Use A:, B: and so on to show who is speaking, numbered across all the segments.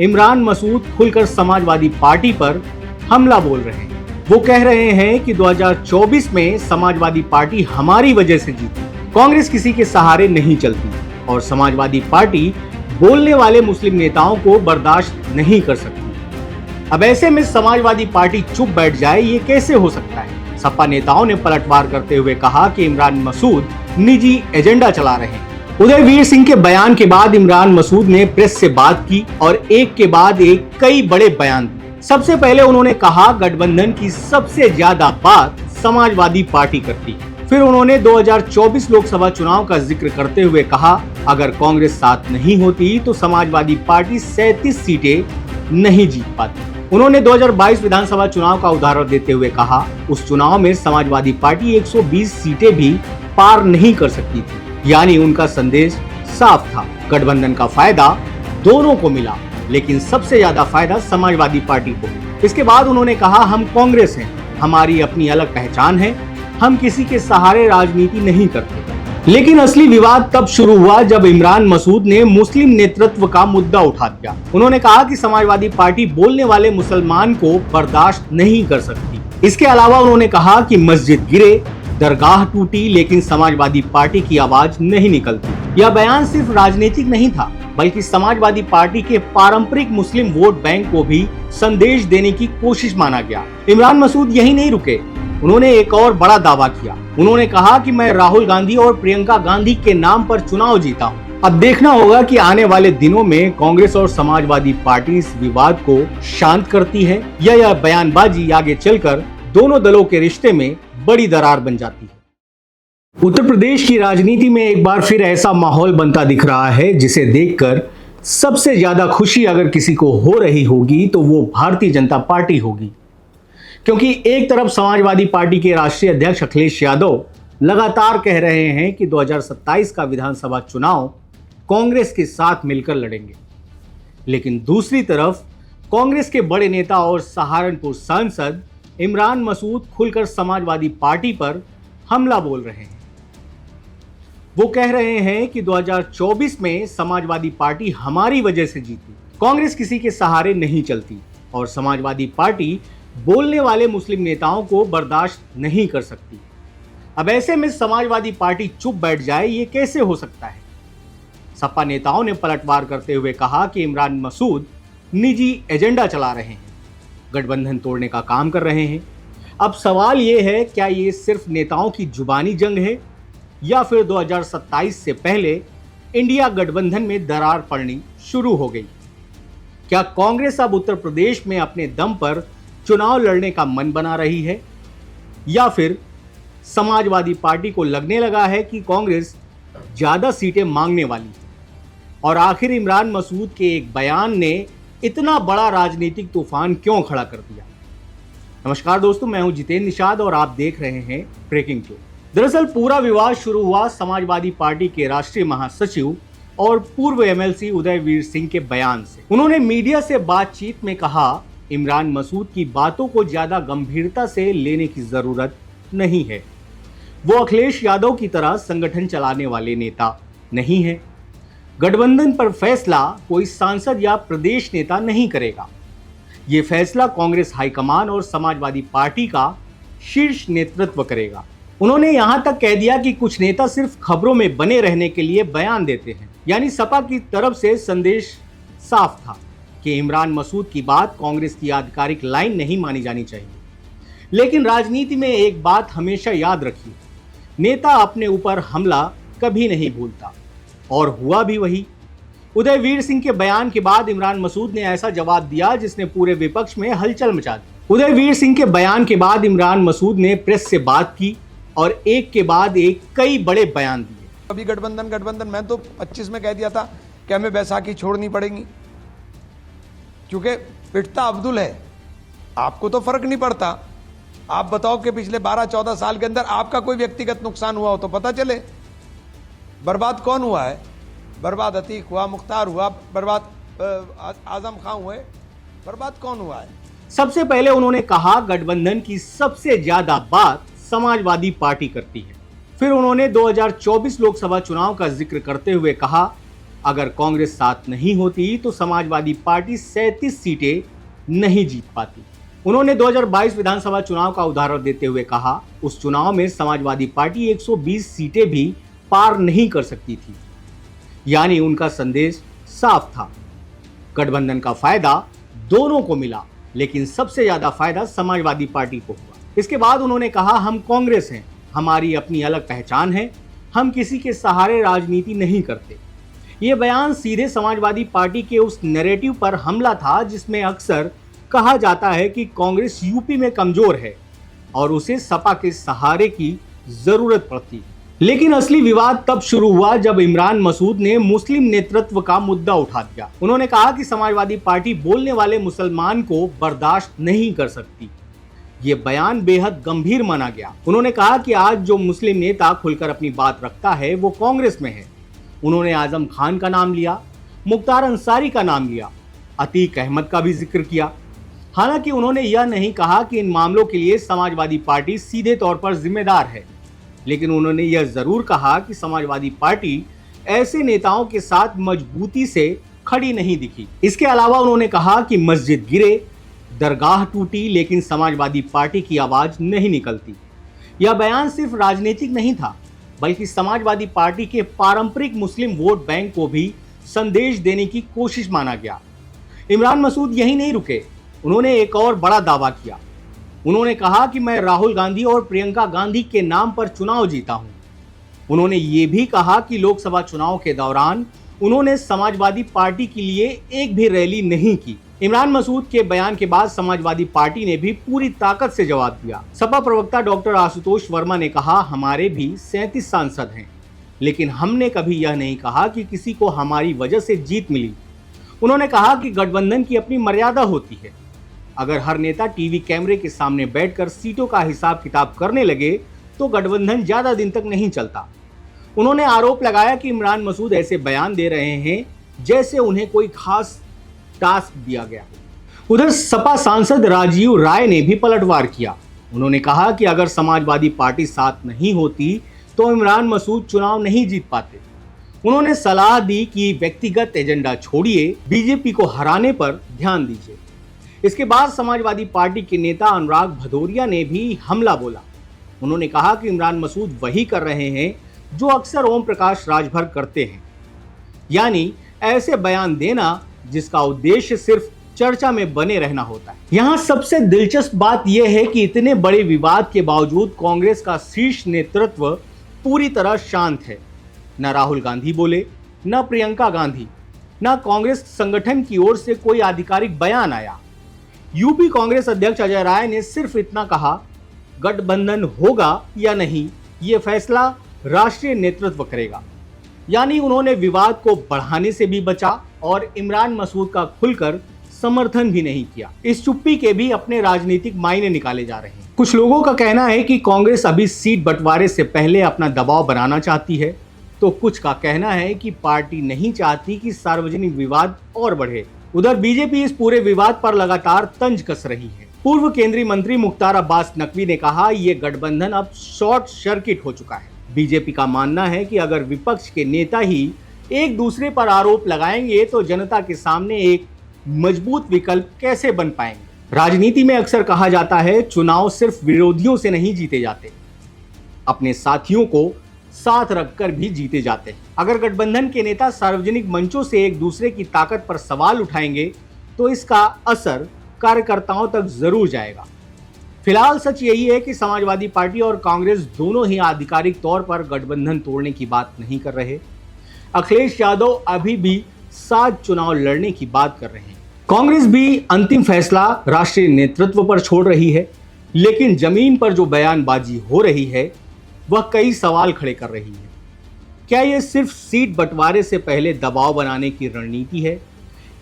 A: इमरान मसूद खुलकर समाजवादी पार्टी पर हमला बोल रहे हैं। वो कह रहे हैं कि 2024 में समाजवादी पार्टी हमारी वजह से जीती, कांग्रेस किसी के सहारे नहीं चलती और समाजवादी पार्टी बोलने वाले मुस्लिम नेताओं को बर्दाश्त नहीं कर सकती। अब ऐसे में समाजवादी पार्टी चुप बैठ जाए, ये कैसे हो सकता है? सपा नेताओं ने पलटवार करते हुए कहा कि इमरान मसूद निजी एजेंडा चला रहे हैं। उदयवीर सिंह के बयान के बाद इमरान मसूद ने प्रेस से बात की और एक के बाद एक कई बड़े बयान दिए। सबसे पहले उन्होंने कहा गठबंधन की सबसे ज्यादा बात समाजवादी पार्टी करती है। फिर उन्होंने 2024 लोकसभा चुनाव का जिक्र करते हुए कहा अगर कांग्रेस साथ नहीं होती तो समाजवादी पार्टी 37 सीटें नहीं जीत पाती। उन्होंने 2022 विधानसभा चुनाव का उदाहरण देते हुए कहा उस चुनाव में समाजवादी पार्टी 120 सीटें भी पार नहीं कर सकती थी। यानी उनका संदेश साफ था, गठबंधन का फायदा दोनों को मिला, लेकिन सबसे ज्यादा फायदा समाजवादी पार्टी को। इसके बाद उन्होंने कहा हम कांग्रेस हैं, हमारी अपनी अलग पहचान है, हम किसी के सहारे राजनीति नहीं करते। लेकिन असली विवाद तब शुरू हुआ जब इमरान मसूद ने मुस्लिम नेतृत्व का मुद्दा उठा दिया। उन्होंने कहा कि समाजवादी पार्टी बोलने वाले मुसलमान को बर्दाश्त नहीं कर सकती। इसके अलावा उन्होंने कहा कि मस्जिद गिरे, दरगाह टूटी, लेकिन समाजवादी पार्टी की आवाज नहीं निकलती। यह बयान सिर्फ राजनीतिक नहीं था, बल्कि समाजवादी पार्टी के पारंपरिक मुस्लिम वोट बैंक को भी संदेश देने की कोशिश माना गया। इमरान मसूद यही नहीं रुके, उन्होंने एक और बड़ा दावा किया। उन्होंने कहा कि मैं राहुल गांधी और प्रियंका गांधी के नाम पर चुनाव जीता हूं। अब देखना होगा कि आने वाले दिनों में कांग्रेस और समाजवादी पार्टी इस विवाद को शांत करती है या यह बयानबाजी आगे चलकर दोनों दलों के रिश्ते में बड़ी दरार बन जाती है। उत्तर प्रदेश की राजनीति में एक बार फिर ऐसा माहौल बनता दिख रहा है जिसे देखकर सबसे ज्यादा खुशी अगर किसी को हो रही होगी तो वो भारतीय जनता पार्टी होगी। क्योंकि एक तरफ समाजवादी पार्टी के राष्ट्रीय अध्यक्ष अखिलेश यादव लगातार कह रहे हैं कि 2027 का विधानसभा चुनाव कांग्रेस के साथ मिलकर लड़ेंगे, लेकिन दूसरी तरफ कांग्रेस के बड़े नेता और सहारनपुर सांसद इमरान मसूद खुलकर समाजवादी पार्टी पर हमला बोल रहे हैं। वो कह रहे हैं कि 2024 में समाजवादी पार्टी हमारी वजह से जीती, कांग्रेस किसी के सहारे नहीं चलती और समाजवादी पार्टी बोलने वाले मुस्लिम नेताओं को बर्दाश्त नहीं कर सकती। अब ऐसे में समाजवादी पार्टी चुप बैठ जाए, ये कैसे हो सकता है? सपा नेताओं ने पलटवार करते हुए कहा कि इमरान मसूद निजी एजेंडा चला रहे हैं, गठबंधन तोड़ने का काम कर रहे हैं। अब सवाल ये है, क्या ये सिर्फ नेताओं की जुबानी जंग है या फिर 2027 से पहले इंडिया गठबंधन में दरार पड़नी शुरू हो गई? क्या कांग्रेस अब उत्तर प्रदेश में अपने दम पर चुनाव लड़ने का मन बना रही है या फिर समाजवादी पार्टी को लगने लगा है कि कांग्रेस ज्यादा सीटें मांगने वाली है? और आखिर इमरान मसूद के एक बयान ने इतना बड़ा राजनीतिक तूफान क्यों खड़ा कर दिया? नमस्कार दोस्तों, मैं हूं जितेंद्र निषाद और आप देख रहे हैं ब्रेकिंग न्यूज। दरअसल पूरा विवाद शुरू हुआ समाजवादी पार्टी के राष्ट्रीय महासचिव और पूर्व एमएलसी उदयवीर सिंह के बयान से। उन्होंने मीडिया से बातचीत में कहा इमरान मसूद की बातों को ज्यादा गंभीरता से लेने की जरूरत नहीं है, वो अखिलेश यादव की तरह संगठन चलाने वाले नेता नहीं है। गठबंधन पर फैसला कोई सांसद या प्रदेश नेता नहीं करेगा, ये फैसला कांग्रेस हाईकमान और समाजवादी पार्टी का शीर्ष नेतृत्व करेगा। उन्होंने यहां तक कह दिया कि कुछ नेता सिर्फ खबरों में बने रहने के लिए बयान देते हैं। यानी सपा की तरफ से संदेश साफ था कि इमरान मसूद की बात कांग्रेस की आधिकारिक लाइन नहीं मानी जानी चाहिए। लेकिन राजनीति में एक बात हमेशा याद रखिए, नेता अपने ऊपर हमला कभी नहीं भूलता, और हुआ भी वही। उदयवीर सिंह के बयान के बाद इमरान मसूद ने ऐसा जवाब दिया जिसने पूरे विपक्ष में हलचल मचा दी। उदयवीर सिंह के बयान के बाद इमरान मसूद ने प्रेस से बात की और एक के बाद एक कई बड़े बयान दिए।
B: अभी गठबंधन मैं तो 25 में कह दिया था कि हमें बैसाखी छोड़नी पड़ेगी, क्योंकि पिटता अब्दुल है, आपको तो फर्क नहीं पड़ता। आप बताओ कि पिछले 12-14 साल के अंदर आपका कोई व्यक्तिगत नुकसान हुआ हो तो पता चले। बर्बाद कौन हुआ है? बर्बाद अतीक हुआ, मुख्तार हुआ, बर्बाद आजम खान हुए, बर्बाद कौन हुआ है?
A: सबसे पहले उन्होंने कहा गठबंधन की सबसे ज्यादा बात समाजवादी पार्टी करती है। फिर उन्होंने 2024 लोकसभा चुनाव का जिक्र करते हुए कहा अगर कांग्रेस साथ नहीं होती तो समाजवादी पार्टी 37 सीटें नहीं जीत पाती। उन्होंने 2022 विधानसभा चुनाव का उदाहरण देते हुए कहा, उस चुनाव में समाजवादी पार्टी 120 सीटें भी पार नहीं कर सकती थी। यानी उनका संदेश साफ था, गठबंधन का फायदा दोनों को मिला, लेकिन सबसे ज्यादा फायदा समाजवादी पार्टी को हुआ। इसके बाद उन्होंने कहा, हम कांग्रेस हैं, हमारी अपनी अलग पहचान है, हम किसी के सहारे राजनीति नहीं करते। ये बयान सीधे समाजवादी पार्टी के उस नैरेटिव पर हमला था जिसमें अक्सर कहा जाता है कि कांग्रेस यूपी में कमजोर है और उसे सपा के सहारे की जरूरत पड़ती है। लेकिन असली विवाद तब शुरू हुआ जब इमरान मसूद ने मुस्लिम नेतृत्व का मुद्दा उठा दिया। उन्होंने कहा कि समाजवादी पार्टी बोलने वाले मुसलमान को बर्दाश्त नहीं कर सकती। ये बयान बेहद गंभीर माना गया। उन्होंने कहा कि आज जो मुस्लिम नेता खुलकर अपनी बात रखता है वो कांग्रेस में है। उन्होंने आजम खान का नाम लिया, मुख्तार अंसारी का नाम लिया, अतीक अहमद का भी जिक्र किया। हालांकि उन्होंने यह नहीं कहा कि इन मामलों के लिए समाजवादी पार्टी सीधे तौर पर जिम्मेदार है, लेकिन उन्होंने यह जरूर कहा कि समाजवादी पार्टी ऐसे नेताओं के साथ मजबूती से खड़ी नहीं दिखी। इसके अलावा उन्होंने कहा कि मस्जिद गिरे, दरगाह टूटी, लेकिन समाजवादी पार्टी की आवाज नहीं निकलती। यह बयान सिर्फ राजनीतिक नहीं था, बल्कि समाजवादी पार्टी के पारंपरिक मुस्लिम वोट बैंक को भी संदेश देने की कोशिश माना गया। इमरान मसूद यही नहीं रुके, उन्होंने एक और बड़ा दावा किया। उन्होंने कहा कि मैं राहुल गांधी और प्रियंका गांधी के नाम पर चुनाव जीता हूं। उन्होंने ये भी कहा कि लोकसभा चुनाव के दौरान उन्होंने समाजवादी पार्टी के लिए एक भी रैली नहीं की। इमरान मसूद के बयान के बाद समाजवादी पार्टी ने भी पूरी ताकत से जवाब दिया। सपा प्रवक्ता डॉक्टर आशुतोष वर्मा ने कहा, हमारे भी 37 सांसद हैं, लेकिन हमने कभी यह नहीं कहा कि किसी को हमारी वजह से जीत मिली। उन्होंने कहा कि गठबंधन की अपनी मर्यादा होती है। अगर हर नेता टीवी कैमरे के सामने बैठकर सीटों का हिसाब किताब करने लगे तो गठबंधन ज्यादा दिन तक नहीं चलता। उन्होंने आरोप लगाया कि इमरान मसूद ऐसे बयान दे रहे हैं जैसे उन्हें कोई खास टास्क दिया गया। उधर सपा सांसद राजीव राय ने भी पलटवार किया। उन्होंने कहा कि अगर समाजवादी पार्टी साथ नहीं होती तो इमरान मसूद चुनाव नहीं जीत पाते। उन्होंने सलाह दी कि व्यक्तिगत एजेंडा छोड़िए, बीजेपी को हराने पर ध्यान दीजिए। इसके बाद समाजवादी पार्टी के नेता अनुराग भदौरिया ने भी हमला बोला। उन्होंने कहा कि इमरान मसूद वही कर रहे हैं जो अक्सर ओम प्रकाश राजभर करते हैं, यानी ऐसे बयान देना जिसका उद्देश्य सिर्फ चर्चा में बने रहना होता है। यहाँ सबसे दिलचस्प बात यह है कि इतने बड़े विवाद के बावजूद कांग्रेस का शीर्ष नेतृत्व पूरी तरह शांत है। न राहुल गांधी बोले, न प्रियंका गांधी, न कांग्रेस संगठन की ओर से कोई आधिकारिक बयान आया। यूपी कांग्रेस अध्यक्ष अजय राय ने सिर्फ इतना कहा, गठबंधन होगा या नहीं ये फैसला राष्ट्रीय नेतृत्व करेगा। यानी उन्होंने विवाद को बढ़ाने से भी बचा और इमरान मसूद का खुलकर समर्थन भी नहीं किया। इस चुप्पी के भी अपने राजनीतिक मायने निकाले जा रहे हैं। कुछ लोगों का कहना है कि कांग्रेस अभी सीट बंटवारे से पहले अपना दबाव बनाना चाहती है, तो कुछ का कहना है कि पार्टी नहीं चाहती कि सार्वजनिक विवाद और बढ़े। उधर बीजेपी इस पूरे विवाद पर लगातार तंज कस रही है। पूर्व केंद्रीय मंत्री मुख्तार अब्बास नकवी ने कहा, ये गठबंधन अब शॉर्ट सर्किट हो चुका है। बीजेपी का मानना है कि अगर विपक्ष के नेता ही एक दूसरे पर आरोप लगाएंगे तो जनता के सामने एक मजबूत विकल्प कैसे बन पाएंगे। राजनीति में अक्सर कहा जाता है, चुनाव सिर्फ विरोधियों से नहीं जीते जाते, अपने साथियों को साथ रखकर भी जीते जाते हैं। अगर गठबंधन के नेता सार्वजनिक मंचों से एक दूसरे की ताकत पर सवाल उठाएंगे तो इसका असर कार्यकर्ताओं तक जरूर जाएगा। फिलहाल सच यही है कि समाजवादी पार्टी और कांग्रेस दोनों ही आधिकारिक तौर पर गठबंधन तोड़ने की बात नहीं कर रहे। अखिलेश यादव अभी भी साथ चुनाव लड़ने की बात कर रहे हैं। कांग्रेस भी अंतिम फैसला राष्ट्रीय नेतृत्व पर छोड़ रही है, लेकिन जमीन पर जो बयानबाजी हो रही है वह कई सवाल खड़े कर रही है। क्या यह सिर्फ सीट बंटवारे से पहले दबाव बनाने की रणनीति है,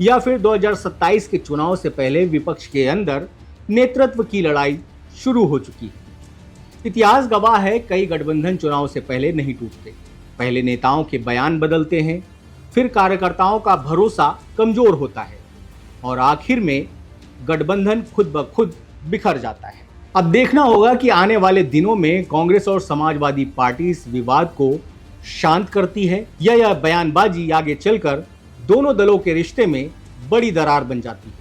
A: या फिर 2027 के चुनाव से पहले विपक्ष के अंदर नेतृत्व की लड़ाई शुरू हो चुकी है? इतिहास गवाह है, कई गठबंधन चुनाव से पहले नहीं टूटते। पहले नेताओं के बयान बदलते हैं, फिर कार्यकर्ताओं का भरोसा कमजोर होता है और आखिर में गठबंधन खुद ब खुद बिखर जाता है। अब देखना होगा कि आने वाले दिनों में कांग्रेस और समाजवादी पार्टी इस विवाद को शांत करती है या यह बयानबाजी आगे चलकर दोनों दलों के रिश्ते में बड़ी दरार बन जाती है।